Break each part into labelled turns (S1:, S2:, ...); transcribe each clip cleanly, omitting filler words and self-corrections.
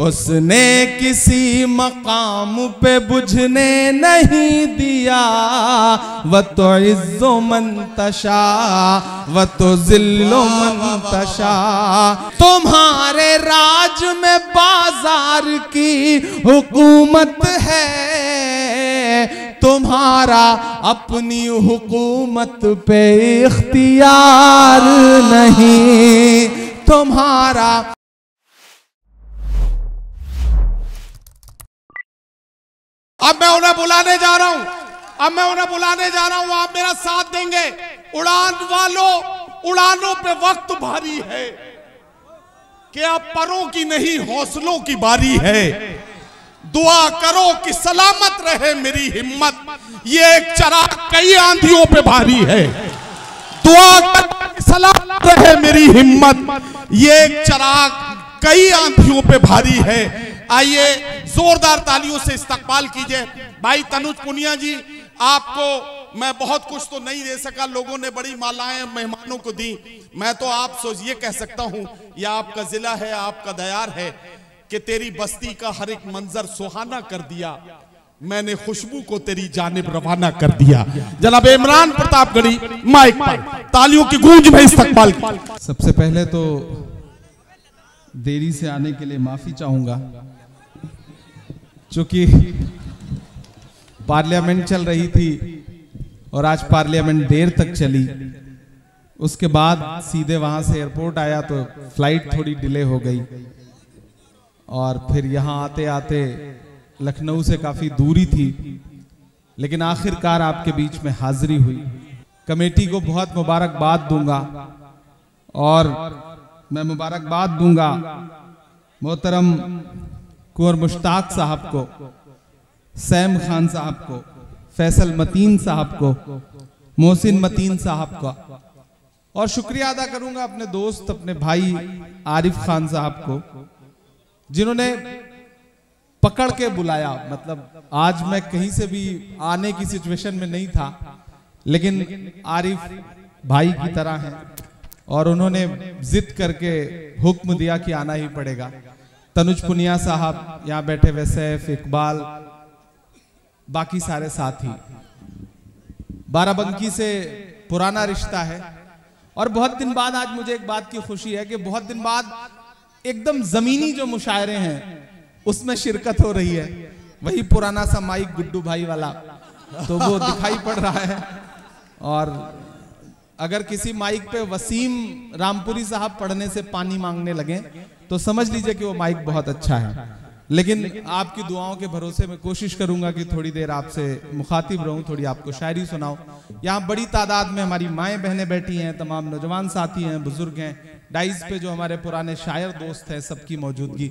S1: उसने किसी मकाम पे बुझने नहीं दिया। व तो इज़्ज़ो मन तशा व तो ज़िल्लो मन तशा। तुम्हारे राज में बाजार की हुकूमत है, तुम्हारा अपनी हुकूमत पे इख्तियार नहीं। तुम्हारा
S2: अब मैं उन्हें बुलाने जा रहा हूं, अब मैं उन्हें बुलाने जा रहा हूं। आप मेरा साथ देंगे। उड़ान वालों, उड़ानों पे वक्त भारी है, क्या परों की नहीं हौसलों की बारी है। दुआ करो कि सलामत रहे मेरी हिम्मत, ये एक चराग कई आंधियों पे भारी है। दुआ करो कि सलामत रहे मेरी हिम्मत, ये एक चराग कई आंधियों पे भारी है। आइए जोरदार तालियों से इस्तकबाल कीजिए भाई तनुज पुनिया जी। आपको मैं बहुत कुछ तो नहीं दे सका, लोगों ने बड़ी मालाएं मेहमानों को दी। मैं तो आप सोच ये कह सकता हूं, यह आपका जिला है, आपका दयार है कि तेरी बस्ती का हर एक मंजर सुहाना कर दिया। मैंने खुशबू को तेरी जानिब रवाना कर दिया। जनाब इमरान प्रतापगढ़ी माइक पर तालियों की गूंज में इस्तकबाल।
S1: सबसे पहले तो देरी से आने के लिए माफी चाहूंगा, चूंकि पार्लियामेंट चल रही थी और आज पार्लियामेंट देर तक चली। उसके बाद सीधे वहां से एयरपोर्ट आया तो फ्लाइट थोड़ी डिले हो गई और फिर यहां आते आते लखनऊ से काफी दूरी थी, लेकिन आखिरकार आपके बीच में हाजिरी हुई। कमेटी को बहुत मुबारकबाद दूंगा और मैं मुबारकबाद दूंगा मोहतरम कुंवर मुश्ताक साहब को, सैम खान साहब को, फैसल मतीन साहब को, मोहसिन मतीन साहब का, और शुक्रिया अदा करूंगा अपने दोस्त अपने भाई आरिफ खान साहब को, जिन्होंने पकड़ के बुलाया। मतलब आज मैं कहीं से भी आने की सिचुएशन में नहीं था, लेकिन आरिफ भाई की तरह हैं और उन्होंने जिद करके हुक्म दिया कि आना ही पड़ेगा। तनुज पुनिया साहब यहाँ बैठे, वैसैफ, इकबाल, बाकी सारे साथी, बाराबंकी से पुराना रिश्ता है और बहुत दिन बाद आज मुझे एक बात की खुशी है कि बहुत दिन बाद एकदम जमीनी जो मुशायरे हैं उसमें शिरकत हो रही है। वही पुराना सा माइक गुड्डू भाई वाला तो वो दिखाई पड़ रहा है। और अगर किसी माइक पे वसीम रामपुरी साहब पढ़ने से पानी मांगने लगे तो समझ लीजिए कि वो माइक बहुत अच्छा है। लेकिन आपकी दुआओं के भरोसे में कोशिश करूंगा कि थोड़ी देर आपसे मुखातिब रहूं, थोड़ी आपको शायरी सुनाऊं। यहाँ बड़ी तादाद में हमारी माएँ बहनें बैठी हैं, तमाम नौजवान साथी हैं, बुजुर्ग हैं, डाइस पे जो हमारे पुराने शायर दोस्त हैं, सबकी मौजूदगी।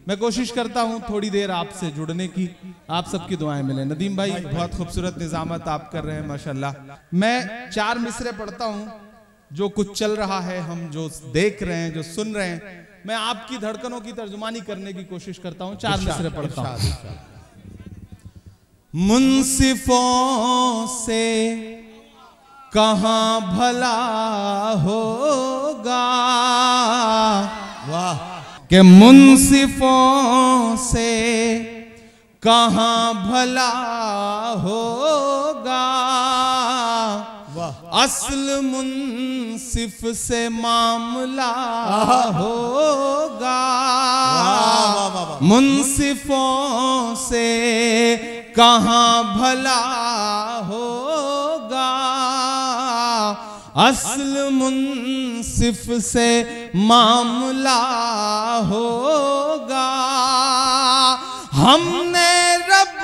S1: मैं कोशिश करता हूं थोड़ी देर आपसे जुड़ने की, आप सबकी दुआएं मिले। नदीम भाई बहुत खूबसूरत निजामत आप कर रहे हैं माशाल्लाह। मैं 4 मिसरे पढ़ता हूं, जो कुछ चल रहा है, हम जो देख रहे हैं, जो सुन रहे हैं, मैं आपकी धड़कनों की तर्जुमानी करने की कोशिश करता हूं। 4 मिसरे पढ़ता हूं। मुंसिफों से कहां भला होगा, वाह, कि मुंसिफों से कहां भला होगा, असल मुंसिफ से मामला होगा। मुंसिफों से कहां भला होगा, असल मुंसिफ से मामला होगा। हमने रब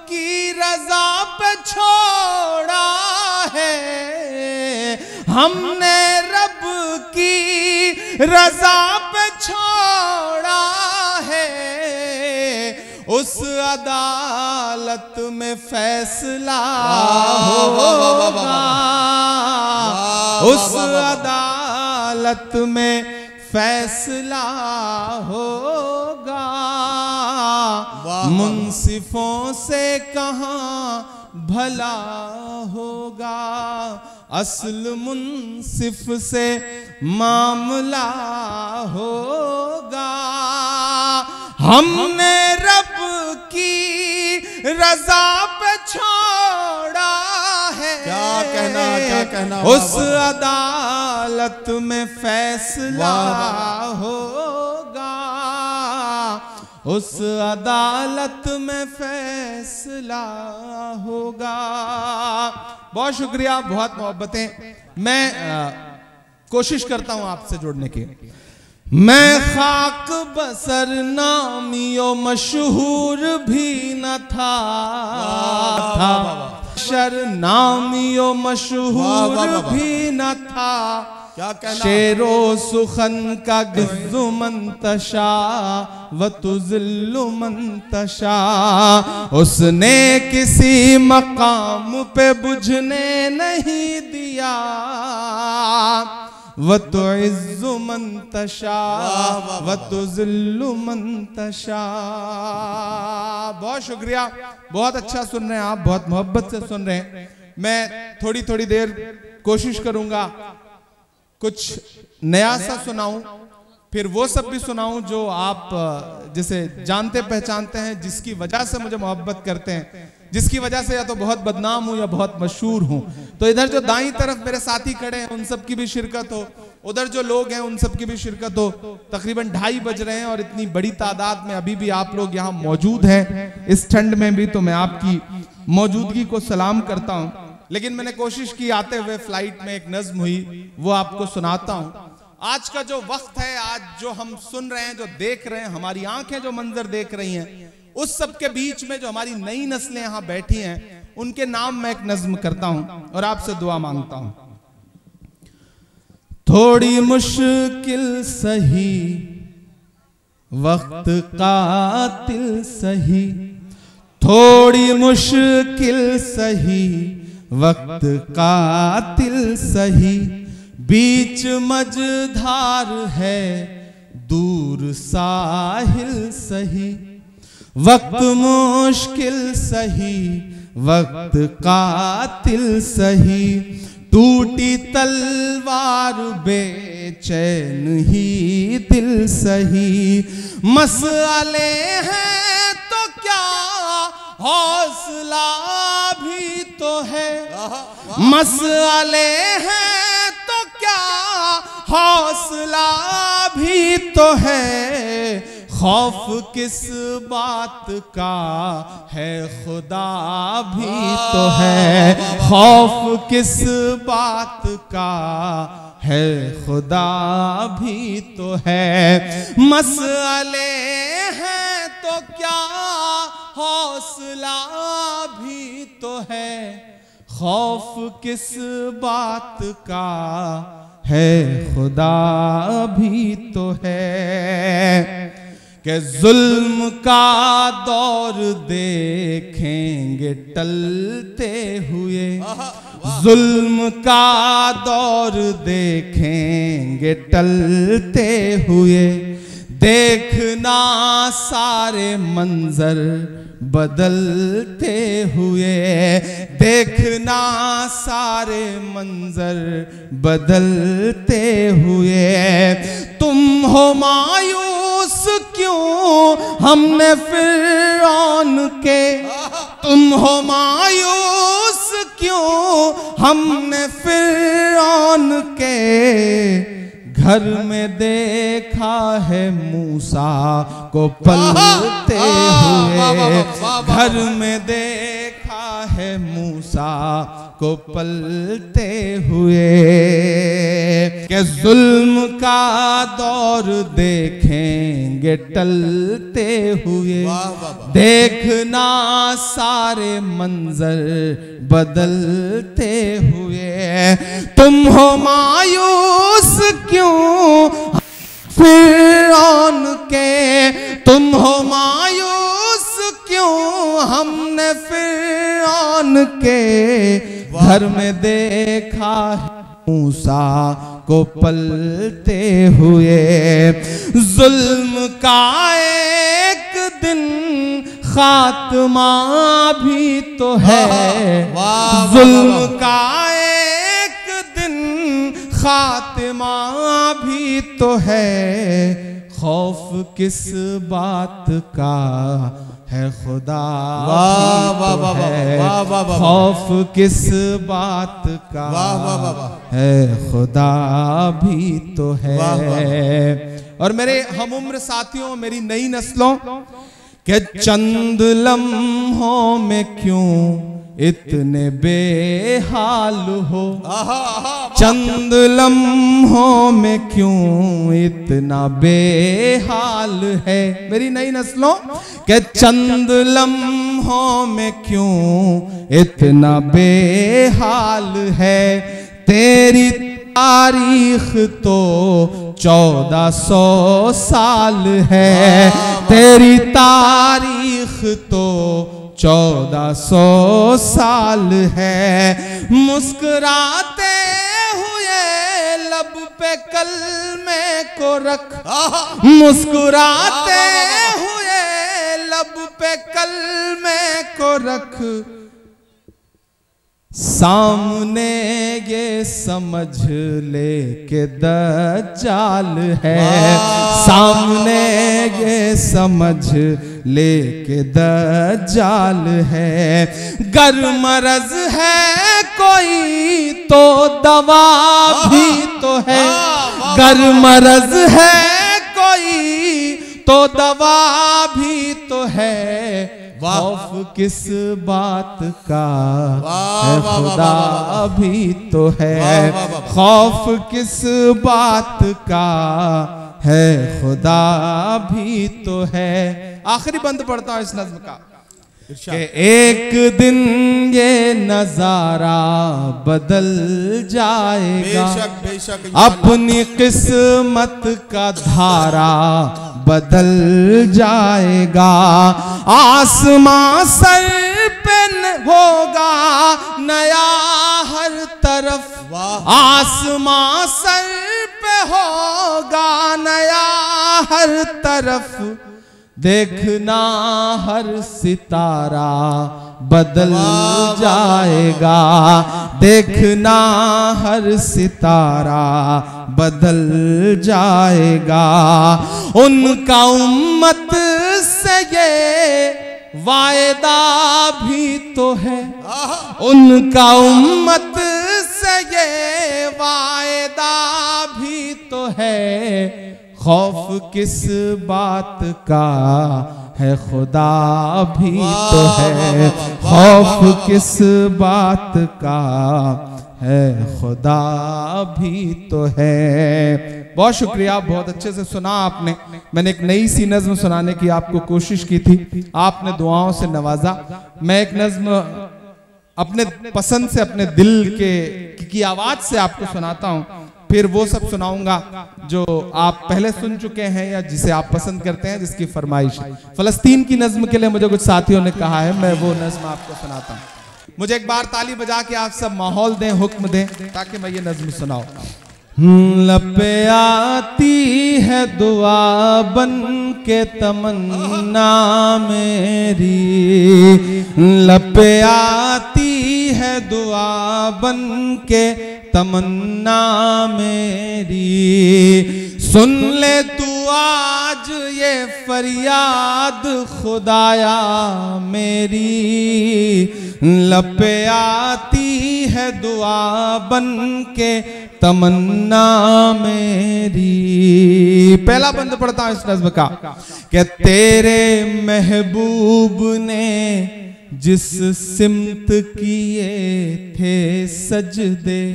S1: की रजा पे छोड़ा है, हमने रब की रजा पे छोड़ा है, उस अदालत में फैसला होगा, उस अदालत में फैसला होगा। मुंसिफों से कहां भला होगा, असल मुंसिफ से मामला होगा। हमने रब की रजा पे छोड़ा है।
S2: क्या कहना
S1: उस अदालत में फैसला होगा, उस अदालत में फैसला होगा। बहुत शुक्रिया, बहुत मोहब्बतें। मैं कोशिश करता हूं आपसे जुड़ने की। मैं खाक बसर नामियो मशहूर भी न था, शर नामियो मशहूर भी न था।
S2: क्या कहना?
S1: शेरो सुखन का गिज़्ज़ु मंतशा व तुज़िल्लु मंतशा। उसने किसी मकाम पे बुझने नहीं दिया, व तुइज़्ज़ु मंतशा व तुज़िल्लु मंतशा। बहुत शुक्रिया, बहुत अच्छा सुन रहे हैं आप, बहुत मोहब्बत से सुन रहे हैं। मैं थोड़ी थोड़ी देर कोशिश करूंगा कुछ नया सा सुनाऊं, फिर वो सब भी सुनाऊं जो आप जिसे जानते पहचानते हैं, जिसकी वजह से मुझे मोहब्बत करते हैं, जिसकी वजह से या तो बहुत बदनाम हूं या बहुत मशहूर हूं। तो इधर जो दाईं तरफ मेरे साथी खड़े हैं उन सब की भी शिरकत हो, उधर जो लोग हैं उन सब की भी शिरकत हो। तकरीबन 2:30 बज रहे हैं और इतनी बड़ी तादाद में अभी भी आप लोग यहाँ मौजूद हैं इस ठंड में भी, तो मैं आपकी मौजूदगी को सलाम करता हूँ। लेकिन मैंने कोशिश की, आते हुए फ्लाइट में एक नज्म हुई, वो आपको सुनाता हूँ। आज का जो वक्त है, आज जो हम सुन रहे हैं, जो देख रहे हैं, हमारी आंखें जो मंजर देख रही हैं, उस सब के बीच में जो हमारी नई नस्लें यहाँ बैठी हैं, उनके नाम मैं एक नज्म करता हूं और आपसे दुआ मांगता हूं। थोड़ी मुश्किल सही वक्त कातिल सही, थोड़ी मुश्किल सही वक्त कातिल सही। बीच मझधार है दूर साहिल सही, वक्त मुश्किल सही वक्त कातिल सही। टूटी तलवार बेचैन ही दिल सही। मसले हैं तो क्या हौसला भी तो है, मसले हैं तो क्या हौसला भी तो है। खौफ किस बात का है खुदा भी तो है, खौफ किस बात का है खुदा भी तो है। मसले हैं तो क्या हौसला भी तो है, खौफ किस बात का है खुदा भी तो है। कि जुल्म का दौर देखेंगे टलते हुए, जुल्म का दौर देखेंगे टलते हुए। देखना सारे मंजर बदलते हुए, देखना सारे मंजर बदलते हुए। तुम हो मायूस क्यों हमने फिरौन के, तुम हो मायूस क्यों हमने फिरौन के। घर में देखा है मूसा को पलते हुए, घर में देखा है मूसा को पलते हुए। कि जुल्म का दौर देखेंगे टलते हुए, देखना सारे मंजर बदलते हुए। तुम हो मायूस क्यों फिरौन के, तुम हो मायूस क्यों हमने फिरौन के। घर में देखा मूसा को पलते हुए। जुल्म का एक दिन खात्मा भी तो है, जुल्म का एक दिन खात्मा भी तो है। खौफ किस बात का है खुदा
S2: वाह
S1: भी
S2: वाह
S1: तो
S2: वाह
S1: है।
S2: वाह वाह वाह।
S1: खौफ किस बात का
S2: वाह वाह वाह वाह।
S1: है खुदा भी तो है।
S2: वाह वाह।
S1: और मेरे हम उम्र साथियों, मेरी नई नस्लों के चंद लम्हों में क्यों इतने बेहाल हो, चंद लम्हों में क्यों इतना बेहाल है। मेरी नई नस्लों के चंद लम्हों में क्यों इतना बेहाल है। तेरी तारीख तो 1400 साल है, तेरी तारीख तो 1400 साल है। मुस्कुराते हुए लब पे कलमे को रख, मुस्कुराते हुए लब पे कलमे को रख, सामने ये समझ ले के दज्जाल है, सामने ये समझ ले के दज्जाल है। गर मरज है कोई तो दवा भी तो है, गर मरज है कोई तो दवा भी तो है। खौफ किस बात का है खुदा भी तो है, खौफ किस बात का है खुदा भी तो है। आखिरी बंद पढ़ता हूं इस नज्म का कि एक दिन ये नजारा बदल जाएगा,
S2: बेशक बेशक
S1: अपनी किस्मत का धारा बदल जाएगा। आसमां सर पे होगा नया हर तरफ, आसमां सर पे होगा नया हर तरफ। देखना हर सितारा बदल जाएगा, देखना हर सितारा बदल जाएगा। उनका उम्मत से ये वायदा भी तो है, उनका उम्मत से ये वायदा भी तो है। खौफ किस बात का है खुदा भी तो है, खौफ किस बात का है खुदा भी तो है। बहुत शुक्रिया, बहुत अच्छे से सुना आपने। मैंने एक नई सी नज्म सुनाने की आपको कोशिश की थी, आपने दुआओं से नवाजा। मैं एक नज्म अपने पसंद से, अपने दिल की आवाज से आपको सुनाता हूं, फिर वो सब सुनाऊंगा जो आप पहले सुन चुके हैं या जिसे आप पसंद करते हैं, जिसकी फरमाइश है। फलस्तीन की नज्म के लिए मुझे कुछ साथियों ने कहा है, मैं वो नज्म आपको सुनाता हूं। मुझे एक बार ताली बजा के आप सब माहौल दें, हुक्म दें, ताकि मैं ये नज्म सुनाऊं। लपे आती है दुआ बन के तमन्ना मेरी, लपे आती है दुआ बन के तमन्ना मेरी। सुन ले तू आज ये फरियाद खुदाया मेरी, लपे आती है दुआ बन के तमन्ना मेरी। पहला बंद पढ़ता हूं इस नज़्म का कि तेरे महबूब ने जिस सिमत किए थे सजदे,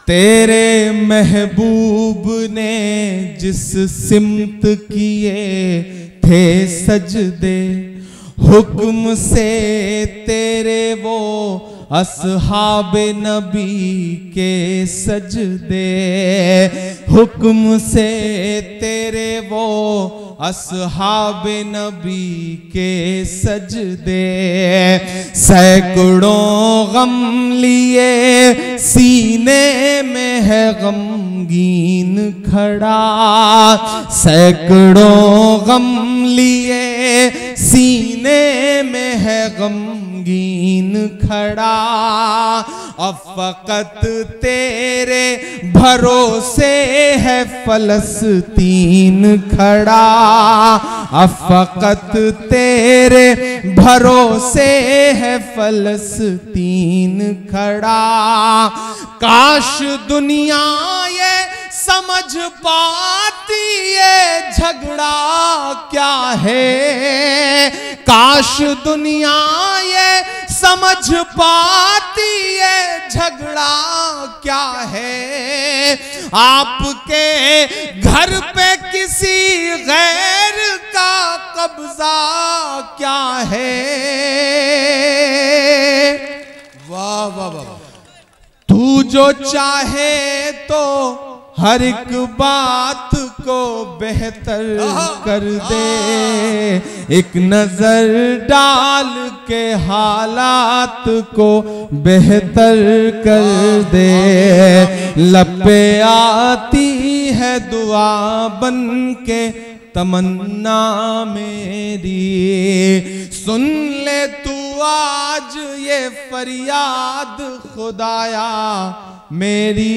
S1: तेरे महबूब ने जिस सिमत किए थे सजदे, हुक्म से तेरे वो अस्हाबे नबी के सजदे, हुक्म से तेरे वो अस्हाबे नबी के सजदे। सैकड़ों गम लिए सीने में है गमगीन खड़ा, सैकड़ों गम लिए सीने में है गमगीन खड़ा। अब फकत तेरे भरोसे है फलस्तीन खड़ा, अब फकत तेरे भरोसे है फलस्तीन खड़ा। काश दुनिया ये समझ पाती ये झगड़ा क्या है, काश दुनिया ये समझ पाती ये झगड़ा क्या है। आपके घर पे किसी गैर का कब्जा क्या है।
S2: वाह वाह वाह।
S1: तू जो चाहे तो हर एक बात को बेहतर कर दे, एक नजर डाल के हालात को बेहतर कर दे। लपे आती है दुआ बन के तमन्ना मेरी, सुन ले तू आज ये फरियाद खुदाया मेरी।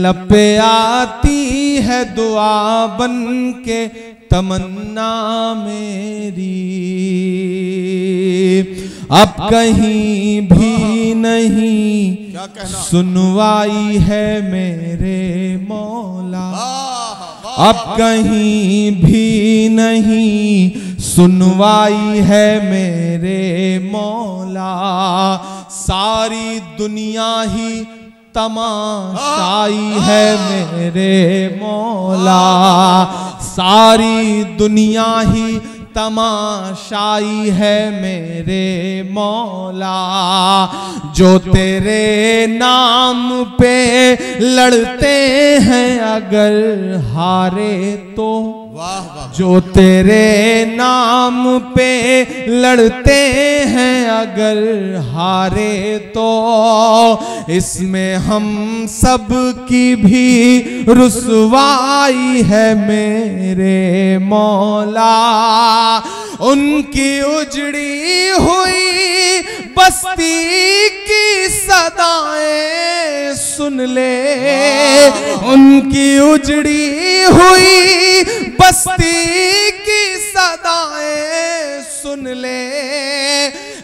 S1: लपे आती है दुआ बन के तमन्ना मेरी। अब कहीं भी नहीं सुनवाई है मेरे मौला, अब कहीं भी नहीं सुनवाई है मेरे मौला। सारी दुनिया ही तमाशाई है मेरे मौला, सारी दुनिया ही तमाशाई है मेरे मौला। जो तेरे नाम पे लड़ते हैं अगर हारे तो, जो तेरे नाम पे लड़ते हैं अगर हारे तो, इसमें हम सब की भी रुसवाई है मेरे मौला। उनकी उजड़ी हुई बस्ती की सदाएं सुन ले, उनकी उजड़ी हुई बस्ती की सदाएं सुन ले।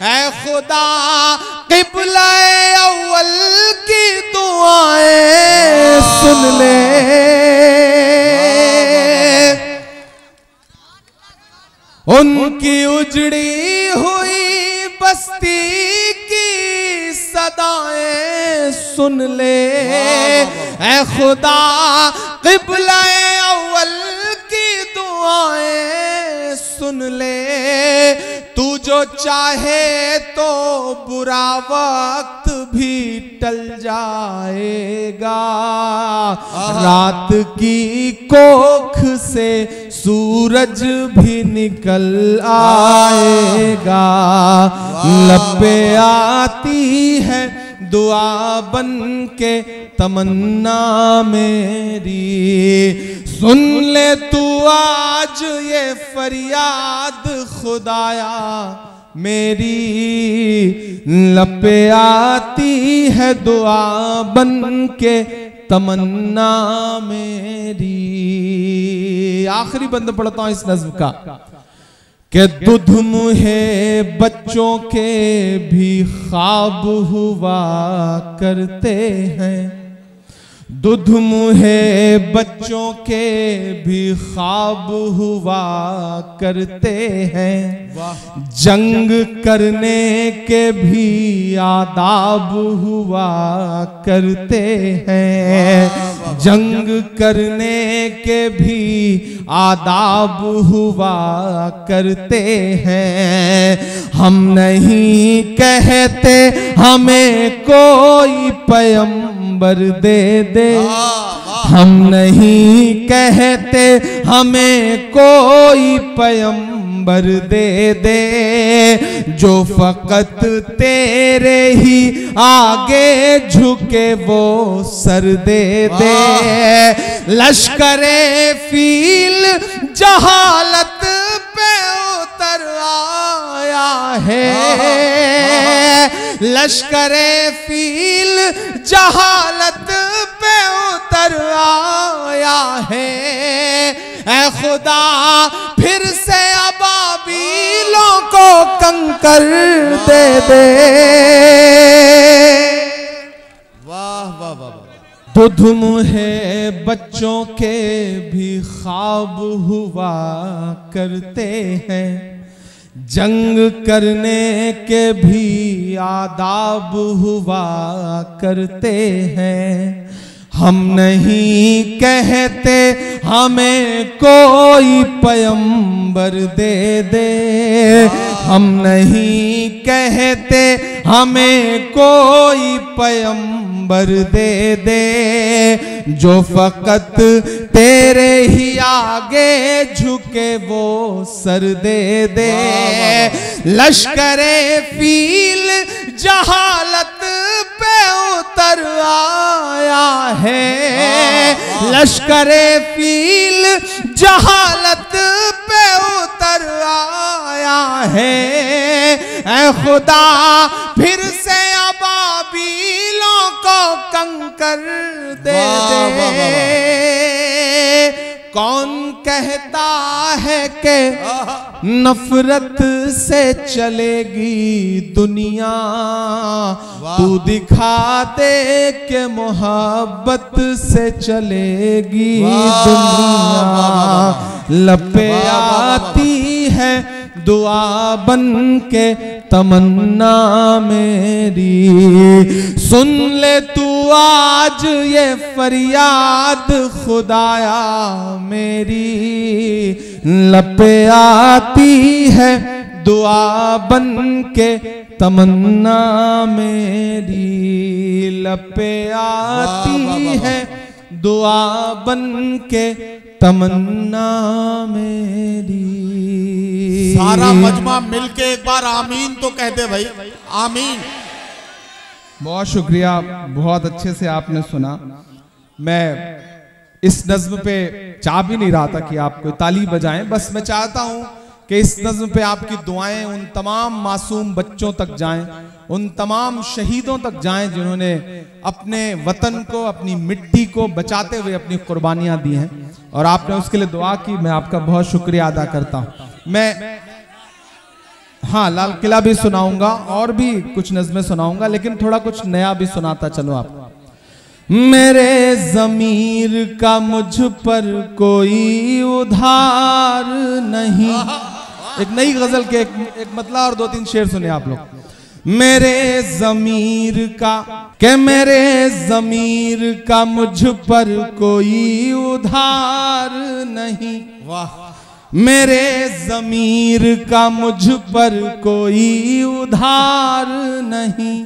S1: ऐ खुदा क़िबला अव्वल की दुआएं सुन ले। उनकी उजड़ी हुई बस्ती की सदाएं सुन ले। ऐ खुदा क़िबला अव्वल की दुआएं सुन ले। तू जो चाहे तो बुरा वक्त भी टल जाएगा, रात की कोख से सूरज भी निकल आएगा। लपे आती है दुआ बन के तमन्ना मेरी, सुन ले तू आज ये फरियाद खुदाया मेरी। लपे आती है दुआ बन के तमन्ना मेरी। आखिरी बंद पढ़ता हूं इस नज़्म का कि दुध मुहे बच्चों के भी ख्वाब हुआ करते हैं, दुध मुहे बच्चों के भी ख्वाब हुआ करते हैं। जंग करने के भी आदाब हुआ करते हैं, जंग करने के भी आदाब हुआ करते हैं। हम नहीं कहते हमें कोई पैगंबर दे दे, हम नहीं कहते हमें कोई पैगंबर दे दे, जो फकत तेरे ही आगे झुके वो सर दे दे। लश्करे फील जहालत पे उतर आया है, लश्करे फील जहालत पे उतर आया है। ऐ खुदा फिर से अबाबीलों को कंकर दे दे।
S2: वाह वाह वाह।
S1: दुधुम है बच्चों के भी ख्वाब हुआ करते हैं, जंग करने के भी आदाब हुआ करते हैं। हम नहीं कहते हमें कोई पैगंबर दे दे, हम नहीं कहते हमें कोई पैगंबर दे दे, जो फकत तेरे ही आगे झुके वो सर दे दे। लश्करे फील जहालत पे उतर आया है, लश्करे फील जहालत पे उतर आया है। ऐ खुदा फिर से अबाबीलों को कंकर दे दे। कौन कहता है कि नफरत से चलेगी दुनिया, तू दिखा दे के मोहब्बत से चलेगी दुनिया। लपे आती है दुआ बन के तमन्ना मेरी, सुन ले तू आज ये फरियाद खुदाया मेरी। लपे आती है दुआ बन के तमन्ना मेरी, लपे आती है दुआ बन के तमन्ना मेरी।
S2: सारा मजमा मिलके एक बार आमीन तो कह दे भाई, आमीन।
S1: बहुत शुक्रिया, बहुत अच्छे से आपने सुना। मैं इस नज्म पे चाह भी नहीं रहा था कि आप कोई ताली बजाएं, बस मैं चाहता हूं कि इस नज्म पे आपकी दुआएं उन तमाम मासूम बच्चों तक जाएं, उन तमाम शहीदों तक जाएं जिन्होंने अपने वतन को, अपनी मिट्टी को बचाते हुए अपनी कुर्बानियां दी हैं, और आपने उसके लिए दुआ की। मैं आपका बहुत शुक्रिया अदा करता हूं। मैं हाँ लाल किला भी सुनाऊंगा और भी कुछ नज़में सुनाऊंगा, लेकिन थोड़ा कुछ नया भी सुनाता चलो आप। मेरे ज़मीर का मुझ पर कोई उधार नहीं। एक नई गजल के एक मतला और 2-3 शेर सुने आप लोग। मेरे ज़मीर का मुझ पर कोई उधार नहीं।
S2: वाह।
S1: मेरे ज़मीर का मुझ पर कोई उधार नहीं,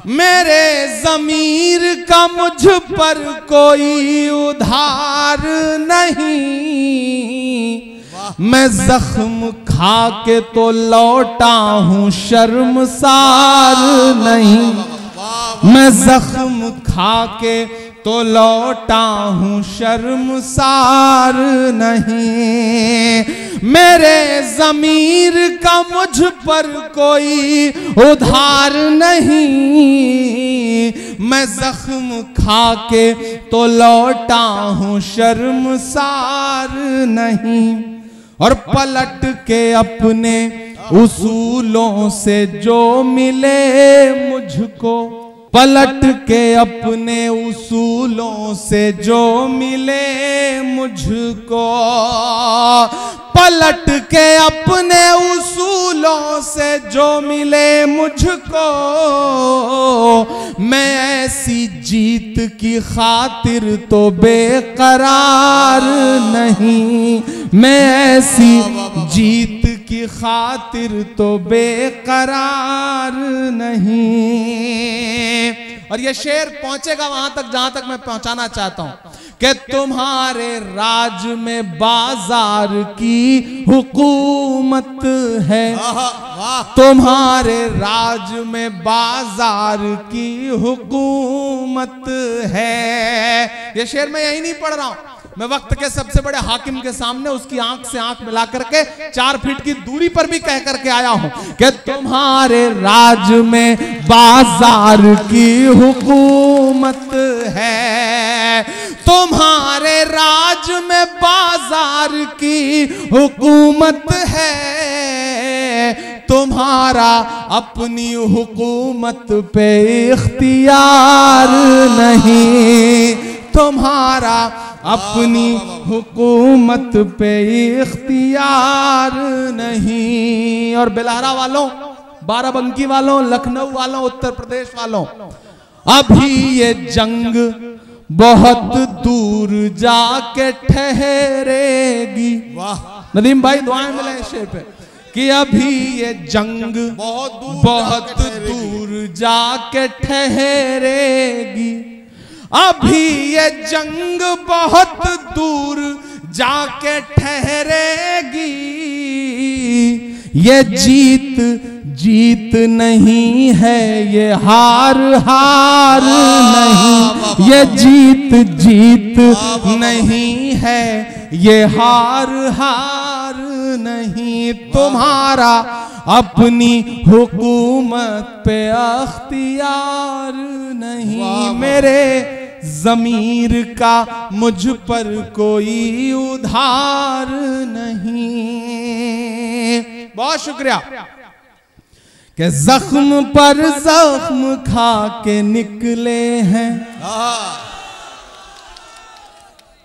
S1: मेरे ज़मीर का मुझ पर कोई उधार नहीं। मैं जख्म खा के तो लौटा हूँ शर्मसार नहीं, मैं जख्म खा के तो लौटा हूँ शर्मसार नहीं। मेरे ज़मीर का मुझ पर कोई उधार नहीं, मैं जख्म खा के तो लौटा हूँ शर्मसार नहीं। और पलट के अपने उसूलों से जो मिले मुझको, पलट के अपने उसूलों से जो मिले मुझको, पलट के अपने उसूलों से जो मिले मुझको, मैं ऐसी जीत की खातिर तो बेकरार नहीं, मैं ऐसी जीत की खातिर तो बेकरार नहीं। और ये शेर पहुंचेगा वहां तक जहां तक मैं पहुंचाना चाहता हूं कि तुम्हारे राज में बाजार की हुकूमत है, तुम्हारे राज में बाजार की हुकूमत है। ये शेर मैं यही नहीं पढ़ रहा हूं, मैं वक्त के सबसे बड़े हाकिम के सामने उसकी आंख से आंख मिला करके 4 फीट की दूरी पर भी कह करके आया हूं कि तुम्हारे राज में बाजार की हुकूमत है, तुम्हारे राज में बाजार की हुकूमत है, तुम्हारा अपनी हुकूमत पे इख्तियार नहीं, तुम्हारा अपनी हुकूमत पे इख्तियार नहीं। और बिलारा वालों, बाराबंकी वालों, लखनऊ वालों, उत्तर प्रदेश वालों, अभी ये जंग बहुत दूर जाके ठहरेगी। वाह नदीम भाई दुआएं मिले शेर पे कि अभी ये जंग बहुत दूर जाके ठहरेगी, अभी ये जंग बहुत दूर जाके ठहरेगी, ये जीत जीत नहीं है, ये हार हार नहीं, ये जीत जीत नहीं है, ये हार हार नहीं, तुम्हारा अपनी हुकूमत पे अख्तियार नहीं, मेरे ज़मीर का मुझ पर कोई उधार नहीं। बहुत शुक्रिया कि जख्म पर जख्म खा के निकले हैं।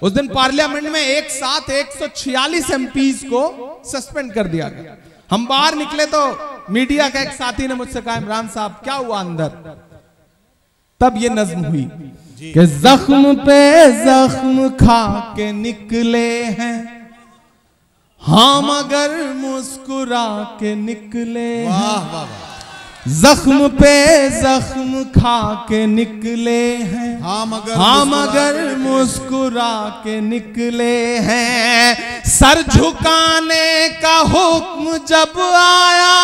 S1: उस दिन पार्लियामेंट में एक साथ 146 एमपीज को सस्पेंड कर दिया गया। हम बाहर निकले तो मीडिया का एक साथी ने मुझसे कहा, इमरान साहब क्या हुआ अंदर? तब ये नज्म हुई कि जख्म पे जख्म खा के निकले हैं, हाँ मगर मुस्कुरा के निकले हैं, जख्म पे जख्म खा के निकले हैं, हाँ मगर मुस्कुरा के निकले हैं, सर झुकाने का हुक्म जब आया,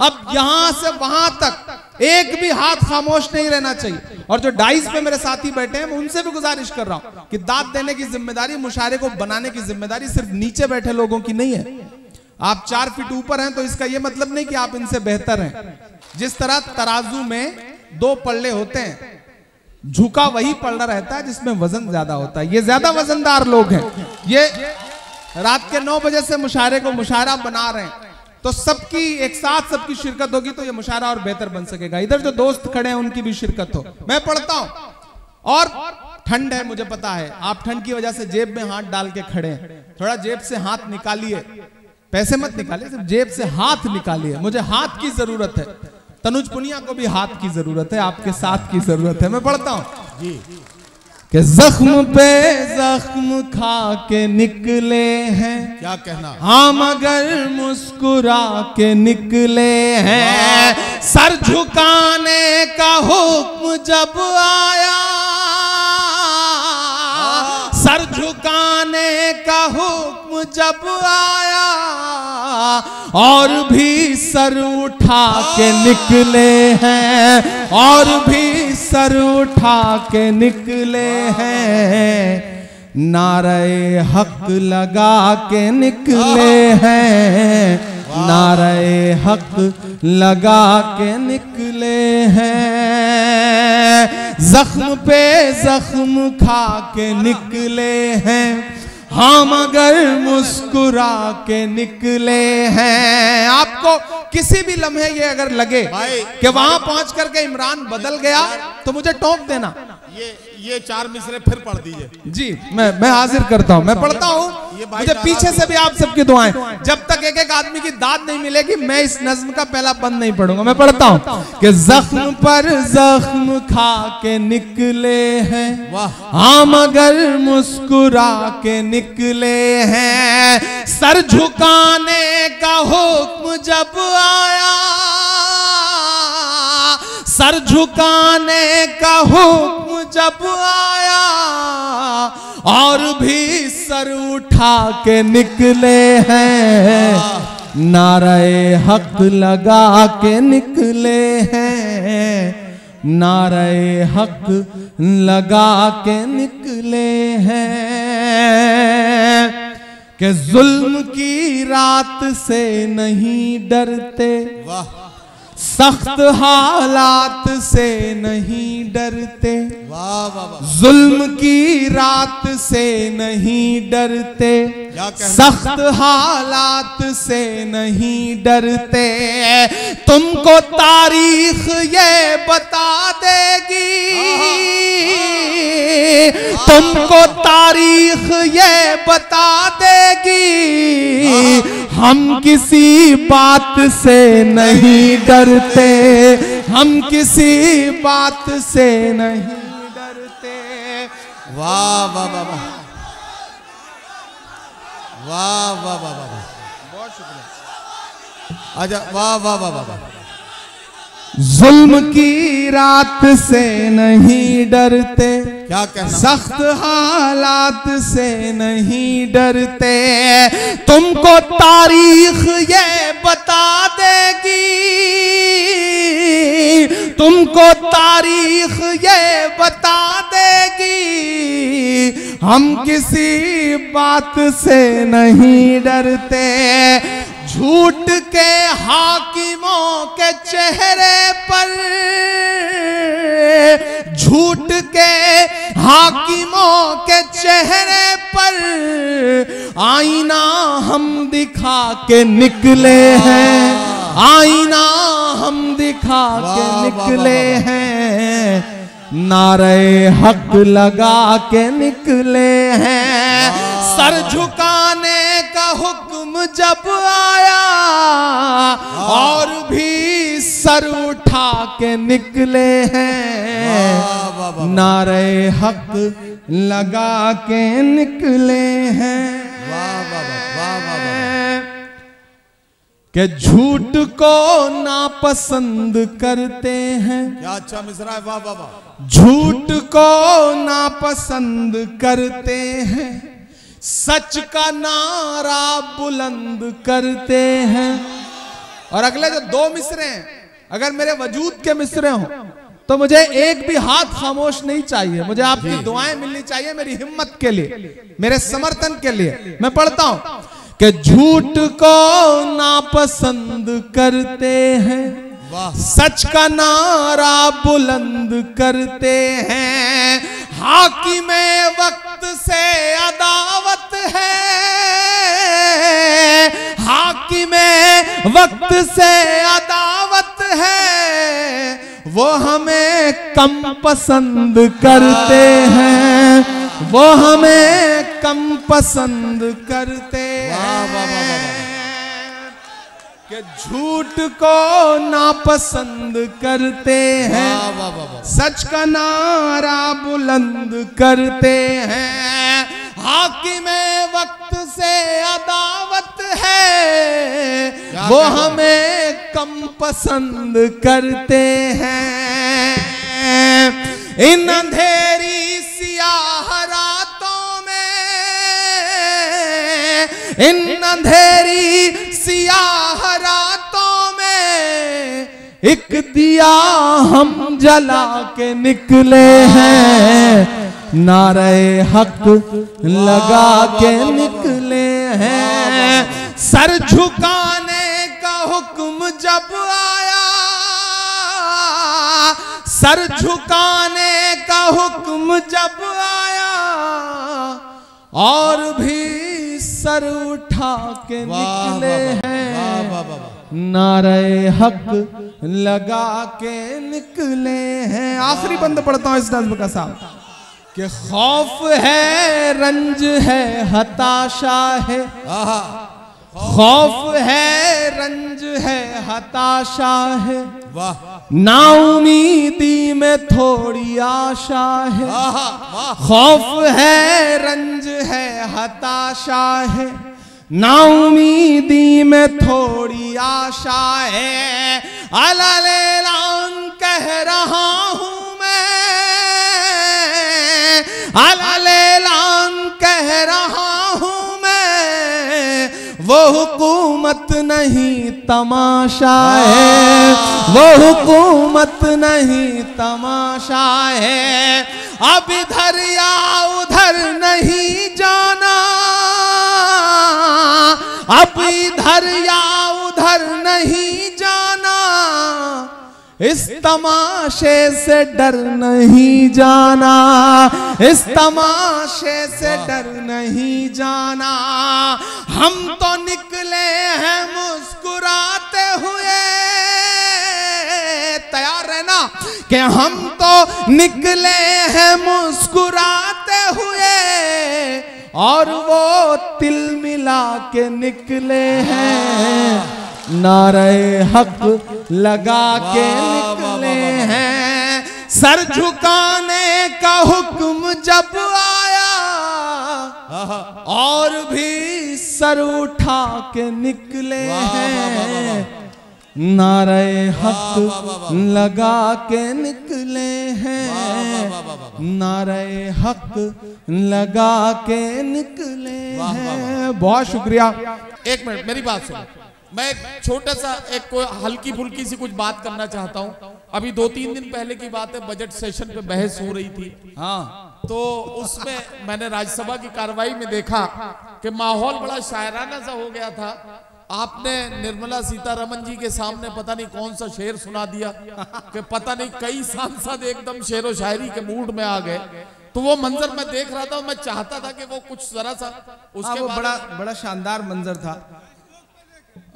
S1: अब यहां से वहां तक एक भी हाथ खामोश नहीं रहना चाहिए। और जो डाइस पे मेरे साथी बैठे हैं, मैं उनसे भी गुजारिश कर रहा हूं कि दाद देने की जिम्मेदारी, मुशायरे को बनाने की जिम्मेदारी सिर्फ नीचे बैठे लोगों की नहीं है। आप 4 फीट ऊपर हैं तो इसका यह मतलब नहीं कि आप इनसे बेहतर हैं। जिस तरह तराजू में 2 पल्ले होते हैं, झुका वही पल्ला रहता है जिसमें वजन ज्यादा होता है। ये ज्यादा वजनदार लोग हैं, ये रात के 9 बजे से मुशायरे को मुशायरा बना रहे हैं, तो सबकी एक साथ सबकी शिरकत होगी तो ये मुशायरा और बेहतर बन सकेगा। इधर जो दोस्त खड़े हैं उनकी भी शिरकत हो। मैं पढ़ता हूं और ठंड है, मुझे पता है आप ठंड की वजह से जेब में हाथ डाल के खड़े हैं। थोड़ा जेब से हाथ निकालिए, पैसे मत निकालिए, सिर्फ जेब से हाथ निकालिए। मुझे हाथ की जरूरत है, तनुज पुनिया को भी हाथ की जरूरत है, आपके साथ की जरूरत है। मैं पढ़ता हूं जी कि जख्म पे जख्म खा के निकले हैं,
S2: क्या कहना,
S1: हाँ मगर मुस्कुरा के निकले हैं, सर झुकाने का हुक्म जब आया, सर झुकाने का हुक्म जब आया, और भी सर उठा के निकले हैं, और भी सर उठा के निकले हैं, नारे हक लगा के निकले हैं, नारे हक लगा के निकले हैं, जख्म पे जख्म खा के निकले हैं, हाँ मगर मुस्कुरा के निकले हैं। आपको किसी भी लम्हे ये अगर लगे कि वहां पहुंच करके इमरान बदल गया तो मुझे टोक देना।
S2: ये 4 मिसरे फिर पढ़ दीजिए
S1: जी। मैं हाजिर करता हूं, मैं पढ़ता हूं, मुझे पीछे से भी आप सबकी दुआएं। जब तक एक एक आदमी की दाद नहीं मिलेगी मैं इस नज्म का पहला बंद नहीं पढ़ूंगा। मैं पढ़ता हूं कि जख्म पर जख्म खा के निकले हैं, हाँ मगर मुस्कुरा के निकले हैं, सर झुकाने का हुक्म जब आया, सर झुकाने का हुक्म जब आया, और भी सर उठा के निकले हैं, नारे हक लगा के निकले हैं, नारे हक लगा के निकले हैं कि जुल्म की रात से नहीं डरते, सख्त हालात से नहीं डरते, जुल्म की रात से नहीं डरते, सख्त हालात से नहीं डरते। तुमको तारीख ये बता देगी, तुमको तारीख ये बता देगी, हम किसी बात से नहीं डरते, हम किसी बात से नहीं डरते।
S2: वाह वाह वाह वाह वाह वाह वाह वाह, बहुत शुक्रिया। अच्छा, वाह वाह वाह वाह।
S1: जुल्म की रात से नहीं डरते,
S2: क्या कहना,
S1: सख्त हालात से नहीं डरते। तुमको तारीख ये बता देगी, तुमको तारीख ये बता देगी, हम किसी बात से नहीं डरते। झूठ के हाकिमों के चेहरे पर, झूठ के हाकिमों के चेहरे पर आईना हम दिखा के निकले हैं, आईना हम दिखा के निकले हैं, नारे हक लगा के निकले हैं। सर झुकाने का हुक्म जब आया और भी सर उठा के निकले हैं, नारे हक लगा के निकले हैं। कि झूठ को नापसंद करते हैं,
S2: क्या अच्छा मिसरा है, वाह वाह वाह।
S1: झूठ को नापसंद करते हैं, सच का नारा बुलंद करते हैं। और अगले जो दो मिसरे हैं, अगर मेरे वजूद के मिसरे हों तो मुझे एक भी हाथ खामोश नहीं चाहिए, मुझे आपकी दुआएं मिलनी चाहिए मेरी हिम्मत के लिए, मेरे समर्थन के लिए। मैं पढ़ता हूं कि झूठ को नापसंद करते हैं, सच का नारा बुलंद करते हैं। हाकिमे वक्त से अदावत है, हाकिमे वक्त से अदावत है, वो हमें कम पसंद करते हैं, वो हमें कम पसंद करते हैं। कि झूठ को नापसंद करते हैं, सच का नारा बुलंद करते हैं। हाकिमे वक्त से अदावत है, वो हमें कम पसंद करते हैं। इन अंधेरी सियाह रातों में, इन अंधेरी सियाह रातों में एक दिया हम जला के निकले हैं, नारे हक लगा के निकले हैं। सर झुकाने का हुक्म जब आया, सर झुकाने का हुक्म जब आया और भी सर उठा के निकले हैं, नारे हक लगा के निकले हैं। आखिरी बंद पढ़ता हूं इस नज़्म का साहब कि खौफ है, रंज है, हताशा है, खौफ है, रंज है, हताशा है, नाउमीदी में थोड़ी आशा है। खौफ है, रंज है, हताशा है, नाउमीदी में थोड़ी आशा है। अललेलान कह रहा हूं मैं, अललेलान कह रहा हूं मैं, वो हुकूमत नहीं तमाशा है, वो हुकूमत नहीं तमाशा है। अब इधर या उधर नहीं जाना, अब इधर या उधर नहीं जाना, इस तमाशे से डर नहीं जाना, इस तमाशे से डर नहीं जाना। हम तो निकले हैं मुस्कुराते हुए, तैयार रहना कि हम तो निकले हैं मुस्कुराते हुए, और वो तिल मिला के निकले हैं, नारे हक लगा के निकले हैं। सर झुकाने का हुक्म जब आया, और भी सर उठा के निकले हैं, नारे हक लगा के निकले हैं, नारे हक लगा के निकले हैं। बहुत शुक्रिया।
S2: एक मिनट मेरी बात सुनो, मैं एक छोटा सा एक कोई हल्की फुल्की सी कुछ बात करना चाहता हूँ। अभी 2-3 दिन पहले की बात है, बजट सेशन पे बहस हो रही थी। हाँ, तो उसमें मैंने राज्यसभा की कार्रवाई में देखा कि माहौल बड़ा शायराना सा हो गया था। आपने निर्मला सीतारमन जी के सामने पता नहीं कौन सा शेर सुना दिया कि पता नहीं कई सांसद एकदम शेरो शायरी के मूड में आ गए। तो वो मंजर मैं देख रहा था, मैं चाहता था कि वो कुछ जरा सा उसके
S1: वो बड़ा शानदार मंजर था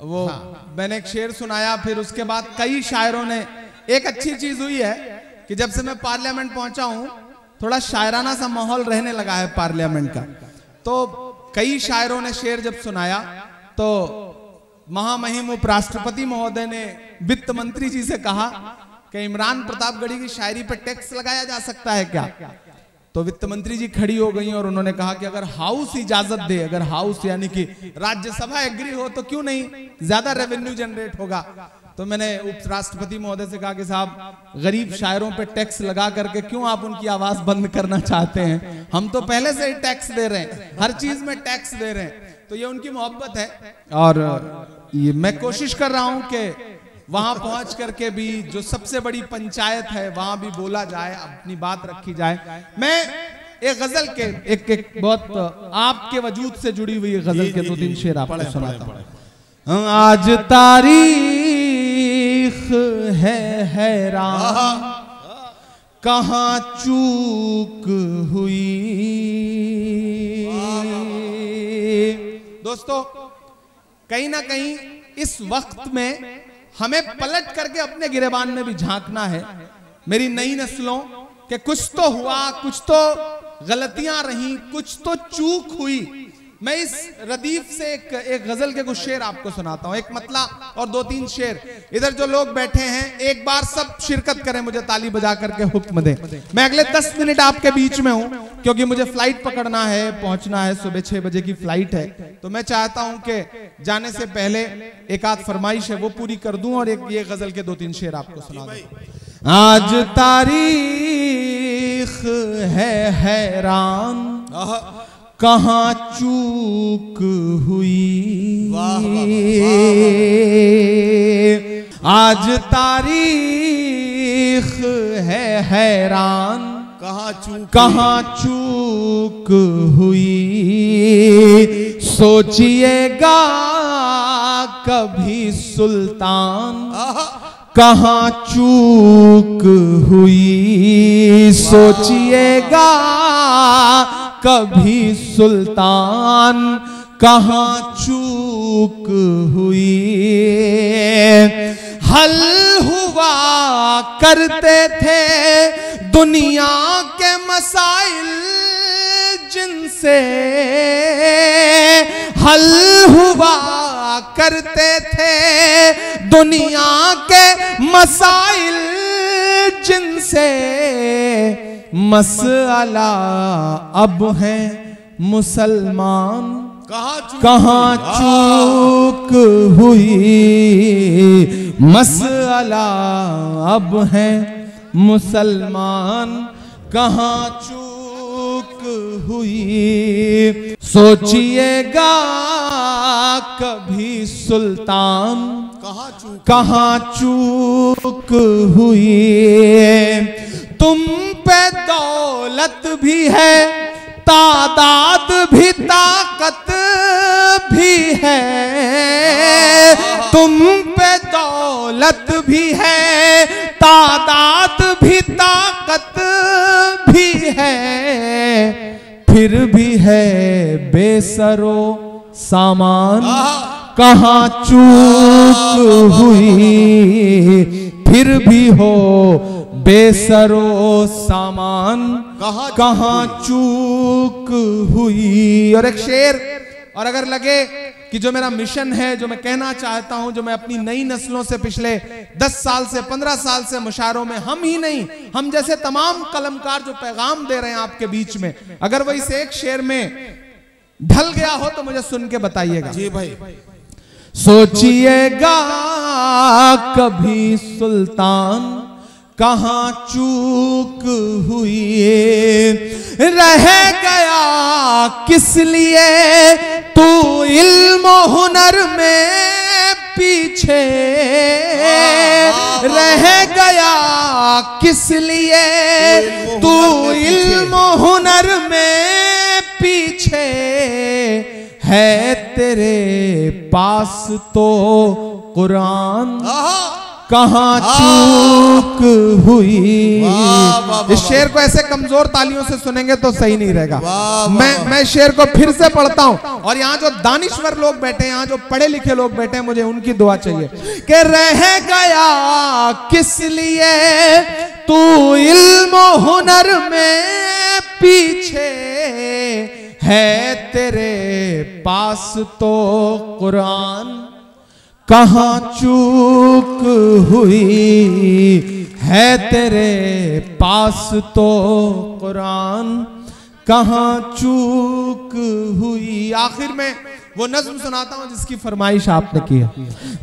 S1: वो। मैंने एक शेर सुनाया, फिर उसके बाद कई शायरों ने। एक अच्छी चीज हुई है कि जब से मैं पार्लियामेंट पहुंचा हूं, थोड़ा शायराना सा माहौल रहने लगा है पार्लियामेंट का। तो कई शायरों ने शेर जब सुनाया, तो महामहिम उपराष्ट्रपति महोदय ने वित्त मंत्री जी से कहा कि इमरान प्रतापगढ़ी की शायरी पर टैक्स लगाया जा सकता है क्या। तो वित्त मंत्री जी खड़ी हो गई और उन्होंने कहा कि अगर हाउस इजाजत दे, अगर हाउस यानी कि राज्यसभा एग्री हो तो क्यों नहीं, ज्यादा रेवेन्यू जनरेट होगा। तो मैंने उपराष्ट्रपति महोदय से कहा कि साहब, गरीब शायरों पे टैक्स लगा करके क्यों आप उनकी आवाज बंद करना चाहते हैं। हम तो पहले से ही टैक्स दे रहे हैं, हर चीज में टैक्स दे रहे हैं। तो ये उनकी मोहब्बत है, और ये मैं कोशिश कर रहा हूं कि वहां पहुंच करके भी जो सबसे बड़ी पंचायत है वहां भी बोला जाए, अपनी बात रखी जाए। मैं एक गजल के एक बहुत आपके वजूद से जुड़ी हुई गजल के 2-3 शेर आपको सुनाता हूं। आज तारीख है हैरान, कहां चूक हुई। दोस्तों, कहीं ना कहीं इस वक्त में हमें पलट करके अपने गिरेबान में भी झांकना है। मेरी नई नस्लों के कुछ तो हुआ, कुछ तो गलतियां रही, कुछ तो चूक हुई। मैं इस रदीफ से एक गजल के कुछ शेर आपको सुनाता हूं, एक मतला और 2-3 शेर। इधर जो लोग बैठे हैं, एक बार सब शिरकत करें, मुझे ताली बजा करके हुक्म दें। मैं अगले 10 मिनट आपके बीच में हूं, क्योंकि मुझे फ्लाइट पकड़ना है, पहुंचना है, सुबह 6 बजे की फ्लाइट है। तो मैं चाहता हूं कि जाने से पहले एक आध फरमाइश है वो पूरी कर दूं, और एक ये गजल के 2-3 शेर आपको सुना दूं। आज तारीख है हैरान, कहां चूक हुई। आज तारीख है हैरान, कहां चूक हुई। सोचिएगा कभी सुल्तान, कहां चूक हुई। सोचिएगा कभी सुल्तान, कहां चूक हुई। हल हुआ करते थे दुनिया के मसाइल जिनसे, हल हुआ करते थे दुनिया के मसाइल जिनसे। मसला अब है मुसलमान, कहां चूक हुई। मसला अब है मुसलमान, कहां चूक हुई। सोचिएगा सुल्तान कहाँ चूक हुई। तुम पे दौलत भी है, तादाद भी, ताकत भी है। तुम पे दौलत भी है, तादाद भी, ताकत भी है। फिर भी है बेसरो सामान कहाँ चूक हुई। फिर भी हो बेसरो सामान कहाँ चूक हुई। और एक शेर, और अगर लगे कि जो मेरा मिशन है, जो मैं कहना चाहता हूं, जो मैं अपनी नई नस्लों से पिछले 10 साल से 15 साल से मुशायरों में, हम ही नहीं, हम जैसे तमाम कलमकार जो पैगाम दे रहे हैं आपके बीच में, अगर वो इस एक शेर में ढल गया हो तो मुझे सुन के बताइएगा।
S2: जी भाई।
S1: सोचिएगा कभी सुल्तान कहाँ चूक हुई। रह गया किस लिए तू इल्म हुनर में पीछे। रह गया किस लिए तू इल्म हुनर में पीछे। है तेरे पास तो कुरान कहाँ चूक हुई। इस शेर को ऐसे कमजोर तालियों से सुनेंगे तो सही नहीं रहेगा। मैं शेर को फिर से पढ़ता हूं, और यहाँ जो दानिश्वर लोग बैठे हैं, यहाँ जो पढ़े लिखे लोग बैठे हैं, मुझे उनकी दुआ चाहिए कि रह गया किस लिए तू इल्म हुनर में पीछे। है तेरे पास तो कुरान कहाँ चूक हुई। है तेरे पास तो कुरान कहाँ चूक हुई। आखिर में वो नज्म सुनाता हूं जिसकी फरमाइश आपने की है।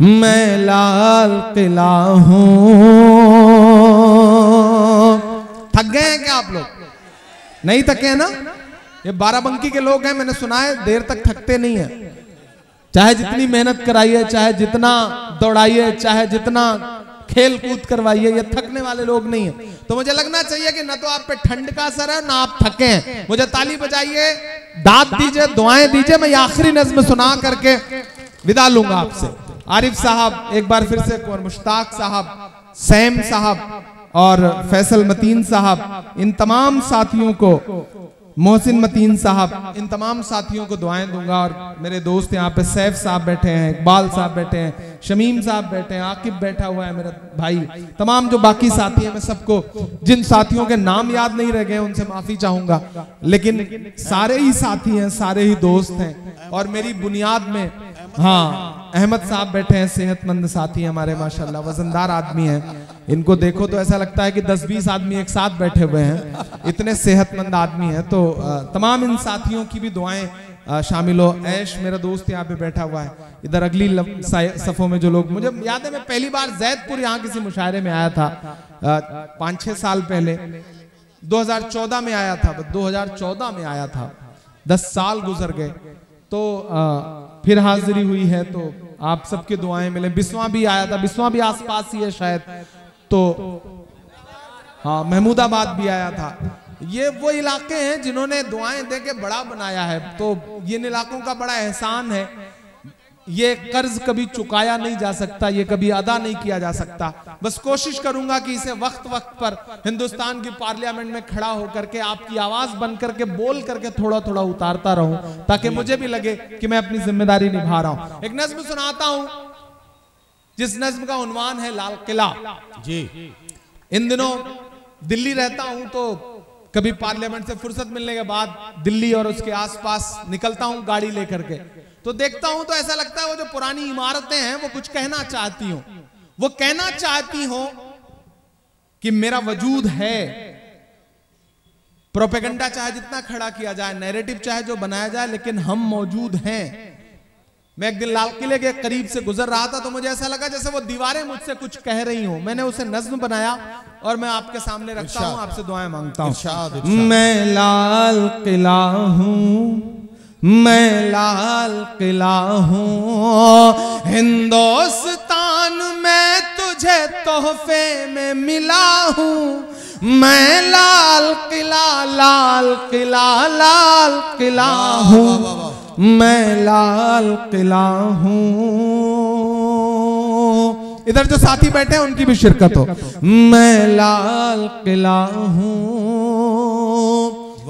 S1: मैं लाल किला हूं। थक गए हैं क्या आप लोग? नहीं थके हैं ना? ये बाराबंकी के लोग हैं, मैंने सुना है देर तक थकते नहीं है। चाहे जितनी मेहनत कराइए, चाहे जितना दौड़ाइए, चाहे जितना खेल कूद करवाइए, ये थकने वाले लोग नहीं है। तो मुझे लगना चाहिए कि ना तो आप पे ठंड का असर है, ना आप थके हैं। मुझे ताली बजाइए, दाद दीजिए, दुआएं दीजिए। मैं आखिरी नज्म सुना करके विदा लूंगा आपसे। आरिफ साहब एक बार फिर से, और मुश्ताक साहब, सैम साहब और फैसल मतीन साहब, इन तमाम साथियों को, मोहसिन मतीन साहब, इन तमाम साथियों को दुआएं दूंगा। और मेरे दोस्त यहाँ पे सैफ साहब बैठे हैं, इकबाल साहब बैठे हैं, शमीम साहब बैठे हैं, आकिब बैठा हुआ है मेरा भाई, तमाम जो बाकी साथी हैं, मैं सबको, जिन साथियों के नाम याद नहीं रह गए उनसे माफी चाहूंगा, लेकिन सारे ही साथी हैं, सारे ही दोस्त हैं। और मेरी बुनियाद में, हाँ, अहमद साहब बैठे हैं, सेहतमंद साथी हमारे, माशाल्लाह वजनदार आदमी हैं। इनको देखो तो ऐसा लगता है कि 10-20 आदमी एक साथ बैठे हुए हैं, इतने सेहतमंद आदमी हैं। तो तमाम इन साथियों की भी दुआएं शामिल हो। ऐश मेरा दोस्त यहाँ पे बैठा हुआ है, इधर अगली सफों में जो लोग, मुझे याद है मैं पहली बार जैदपुर यहाँ किसी मुशायरे में आया था 5-6 साल पहले, 2014 में आया था, 2014 में आया था, 10 साल गुजर गए। तो फिर हाजिरी हुई है, तो आप सबके दुआएं मिले। बिस्वा भी आया था, बिस्वा भी आसपास ही है शायद, तो हाँ, महमूदाबाद भी आया था। ये वो इलाके हैं जिन्होंने दुआएं दे के बड़ा बनाया है, तो ये इलाकों का बड़ा एहसान है। ये कर्ज कभी चुकाया नहीं जा सकता, ये कभी अदा नहीं किया जा सकता। बस कोशिश करूंगा कि इसे वक्त वक्त पर हिंदुस्तान की पार्लियामेंट में खड़ा होकर के आपकी आवाज बन करके, बोल करके थोड़ा थोड़ा उतारता रहूं, ताकि मुझे भी लगे कि मैं अपनी जिम्मेदारी निभा रहा हूं। एक नज्म सुनाता हूं जिस नज्म का उन्वान है लाल किला।
S2: जी,
S1: इन दिनों दिल्ली रहता हूं, तो कभी पार्लियामेंट से फुर्सत मिलने के बाद दिल्ली और उसके आसपास निकलता हूं गाड़ी लेकर के, तो देखता हूं तो ऐसा लगता है वो जो पुरानी इमारतें हैं वो कुछ कहना चाहती हो, वो कहना चाहती हो कि मेरा वजूद है। प्रोपेगेंडा चाहे जितना खड़ा किया जाए, नैरेटिव चाहे जो बनाया जाए, लेकिन हम मौजूद हैं। मैं एक दिन लाल किले के करीब से गुजर रहा था, तो मुझे ऐसा लगा जैसे वो दीवारें मुझसे कुछ कह रही हूं। मैंने उसे नज्म बनाया और मैं आपके सामने रखता हूं, आपसे दुआएं मांगता हूं। मैं लाल किला हूं, मैं लाल किला हूँ हिंदुस्तान में तुझे तोहफे में मिला हूँ। मैं लाल किला हूँ, मैं लाल किला हूँ। इधर जो साथी बैठे हैं उनकी भी शिरकत हो। मैं लाल किला हूँ।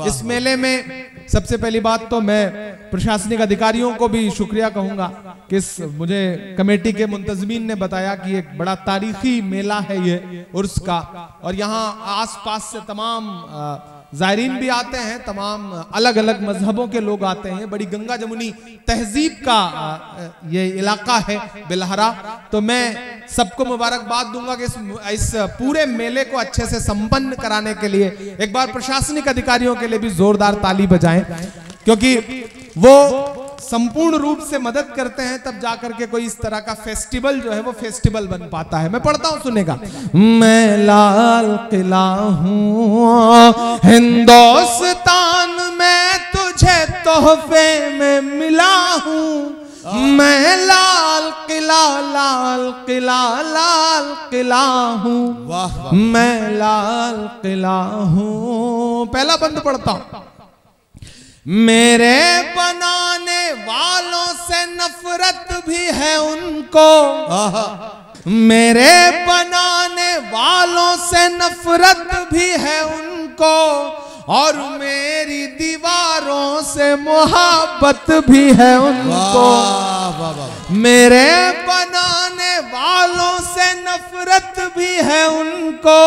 S1: इस मेले में सबसे पहली बात तो मैं प्रशासनिक अधिकारियों को भी शुक्रिया कहूंगा कि मुझे कमेटी के मुंतजमीन ने बताया कि एक बड़ा तारीखी मेला है ये उर्स का, और यहाँ आसपास से तमाम जायरीन भी आते हैं, तमाम अलग अलग मजहबों के लोग आते हैं। बड़ी गंगा जमुनी तहजीब का ये इलाका है बिलहरा। तो मैं सबको मुबारकबाद दूंगा कि इस पूरे मेले को अच्छे से संपन्न कराने के लिए एक बार प्रशासनिक अधिकारियों के लिए भी जोरदार ताली बजाएं, क्योंकि वो संपूर्ण रूप से मदद करते हैं, तब जाकर के कोई इस तरह का फेस्टिवल जो है वो फेस्टिवल बन पाता है। मैं पढ़ता हूं, सुनेगा। मैं लाल किला हूँ हिंदुस्तान में तुझे तोहफे में मिला हूँ। मैं लाल किला हूँ, मैं लाल किला हूँ। पहला बंद पढ़ता हूं। मेरे बनाने वालों से नफरत भी है उनको, मेरे बनाने वालों से नफरत भी है उनको, और मेरी दीवारों से मोहब्बत भी है उनको। मेरे बनाने वालों से नफरत भी है उनको,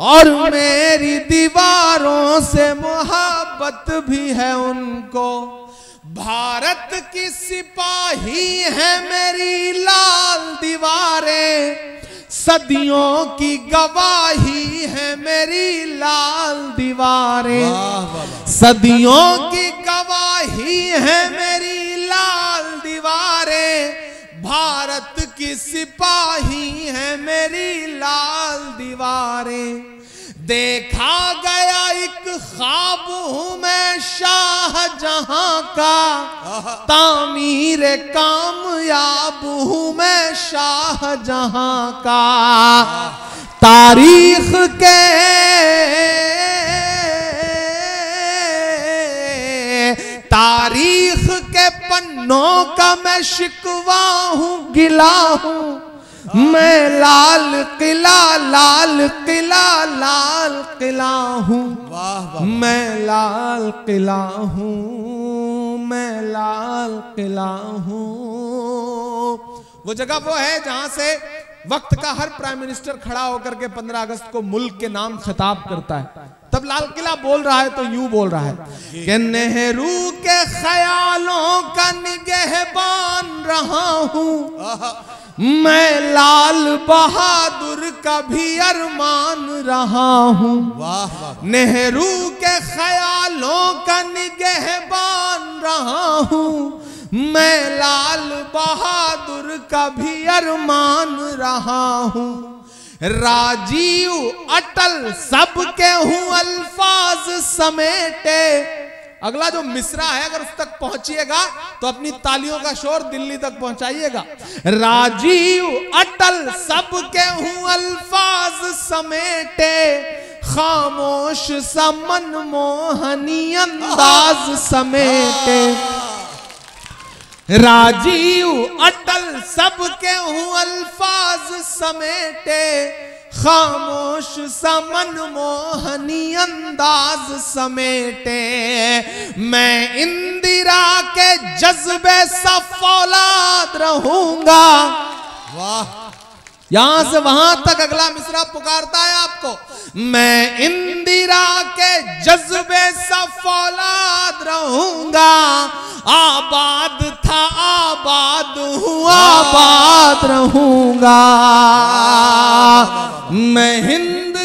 S1: और मेरी दीवारों से मोहब्बत भी है उनको। भारत की सिपाही है मेरी लाल दीवारें, सदियों की गवाही है मेरी लाल दीवारें। सदियों की गवाही है मेरी लाल दीवारें, भारत की सिपाही है मेरी लाल दीवारें। देखा गया एक ख्वाब हूं मैं शाहजहां का, तामीर कामयाब हूं मैं शाहजहां का। तारीख के पन्नों का मैं शिकवा हूं, गिला हूं। मैं लाल किला हूँ, मैं लाल किला हूँ, मैं लाल किला हूँ। वो जगह वो है जहां से वक्त का हर प्राइम मिनिस्टर खड़ा होकर के 15 अगस्त को मुल्क के नाम खिताब करता है। तब लाल किला बोल रहा है तो यूं बोल रहा है कि नेहरू के ख्यालों का निगहबान रहा हूं, मैं लाल बहादुर का भी अरमान रहा हूं। नेहरू के ख्यालों का निगहबान रहा हूं, मैं लाल बहादुर का भी अरमान रहा हूं। राजीव अटल सबके हूं अल्फाज समेटे। अगला जो मिसरा है अगर उस तक पहुंचिएगा तो अपनी तालियों का शोर दिल्ली तक पहुंचाइएगा। राजीव अटल सबके हूं अल्फाज समेटे, खामोश सा मनमोहनी अंदाज समेटे। राजीव अटल सबके हूं अल्फाज समेटे, खामोश सा मनमोहनी अंदाज समेटे। मैं इंदिरा के जज्बे सा फौलाद रहूंगा। वाह, यहां से वहां तक अगला मिसरा पुकारता है आपको। मैं इंदिरा के जज्बे सा फौलाद रहूंगा, आबाद था आबाद हूँ आबाद रहूंगा। मैं हिंद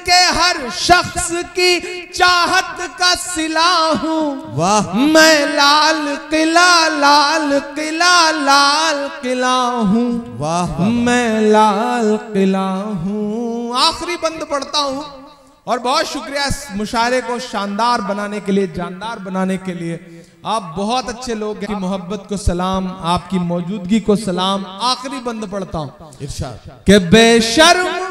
S1: के हर शख्स की चाहत का सिला हूँ।
S2: वाह।
S1: मैं लाल किला लाल किला लाल किला हूँ।
S2: वाह।
S1: मैं लाल किला हूँ। आखिरी बंद पढ़ता हूँ और बहुत शुक्रिया इस मुशायरे को शानदार बनाने के लिए, जानदार बनाने के लिए। आप बहुत अच्छे लोग हैं। मोहब्बत को सलाम, आपकी मौजूदगी को सलाम। आखिरी बंद पढ़ता हूं।
S2: इरशाद।
S1: कि बेशर्म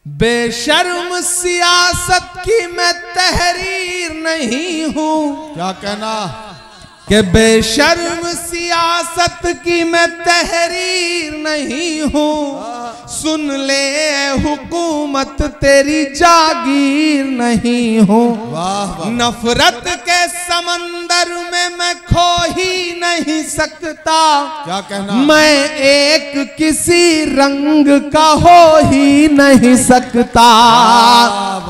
S1: बेशर्म सियासत की मैं तहरीर नहीं हूं।
S2: क्या कहना?
S1: कि बेशर्म सियासत की मैं तहरीर नहीं हूं। सुन ले हुकूमत तेरी जागीर नहीं हूं। नफरत के समंदर में मैं खो ही नहीं सकता।
S2: क्या कहना?
S1: मैं एक किसी रंग का हो ही नहीं सकता।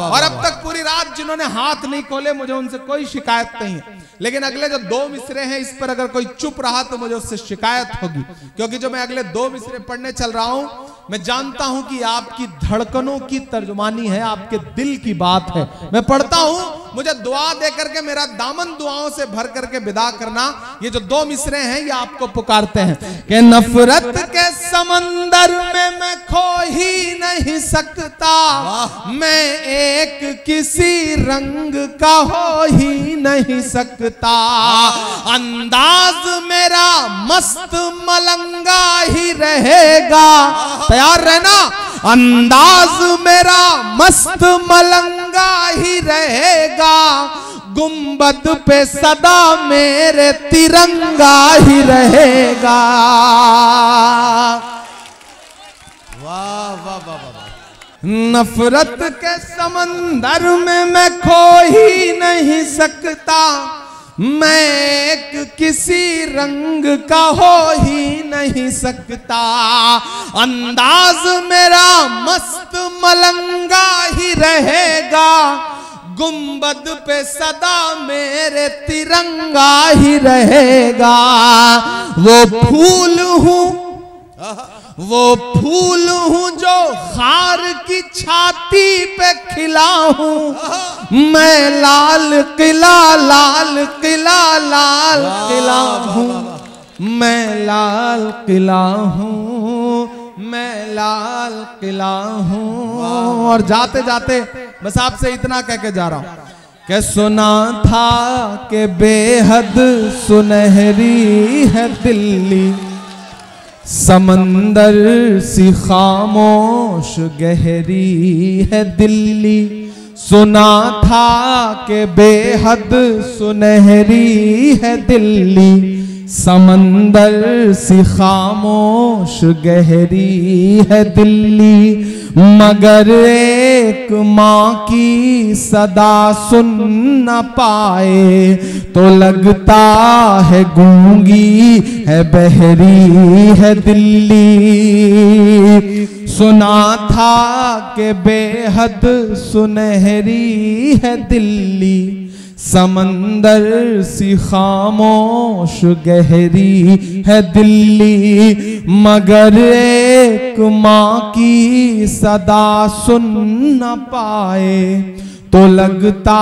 S1: और अब तक पूरी रात जिन्होंने हाथ नहीं खोले, मुझे उनसे कोई शिकायत नहीं है, लेकिन अगले जो 2 मिसरे हैं इस पर अगर कोई चुप रहा तो मुझे उससे शिकायत होगी, क्योंकि जो मैं अगले 2 मिसरे पढ़ने चल रहा हूं, मैं जानता हूं कि आपकी धड़कनों की तर्जुमानी है, आपके दिल की बात है। मैं पढ़ता हूं, मुझे दुआ दे करके मेरा दामन दुआओं से भर करके विदा करना। ये जो 2 मिसरे हैं ये आपको पुकारते हैं कि नफरत के समंदर में मैं खो ही नहीं सकता। मैं एक किसी रंग का हो ही नहीं सकता। अंदाज मेरा मस्त मलंगा ही रहेगा। तैयार रहना। अंदाज मेरा मस्त मलंगा ही रहेगा। गुंबद पे सदा मेरे तिरंगा ही रहेगा।
S2: वाह वाह वाह वाह।
S1: नफरत के समंदर में मैं खो ही नहीं सकता। मैं एक किसी रंग का हो ही नहीं सकता। अंदाज मेरा मस्त मलंगा ही रहेगा। गुंबद पे सदा मेरे तिरंगा ही रहेगा। वो फूल हूँ जो खार की छाती पे खिला हूँ। मैं लाल किला लाल किला लाल किला हूँ। मैं लाल किला हूँ। मैं लाल किला हूँ। और जाते जाते बस आपसे इतना कह के जा रहा हूँ कि सुना था कि बेहद सुनहरी है दिल्ली। समंदर सी खामोश गहरी है दिल्ली। सुना था कि बेहद सुनहरी है दिल्ली। समंदर सी खामोश गहरी है दिल्ली। मगर एक माँ की सदा सुन न पाए तो लगता है गूंगी है बहरी है दिल्ली। सुना था कि बेहद सुनहरी है दिल्ली। समंदर सी खामोश गहरी है दिल्ली। मगर एक माँ की सदा सुन न पाए तो लगता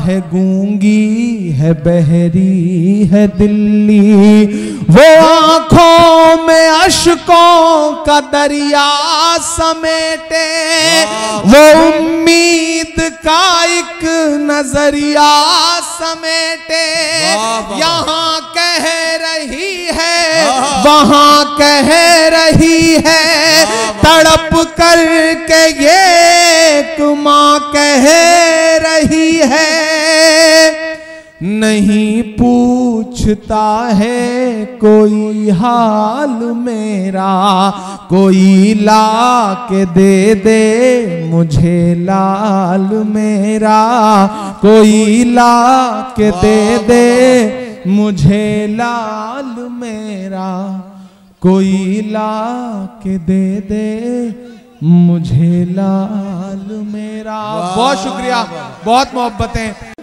S1: है गूंगी है बहरी है दिल्ली। वो आंखों में अश्कों का दरिया समेटे। वो उम्मीद का एक नजरिया समेटे। यहाँ कह रही है वहाँ कह रही है। तड़प कर के ये एक माँ कह रही है। नहीं पूछता है कोई हाल मेरा। कोई ला के दे दे मुझे लाल मेरा। कोई ला के दे दे मुझे लाल मेरा। कोई ला के दे दे मुझे लाल मेरा। बहुत शुक्रिया, बहुत मोहब्बतें।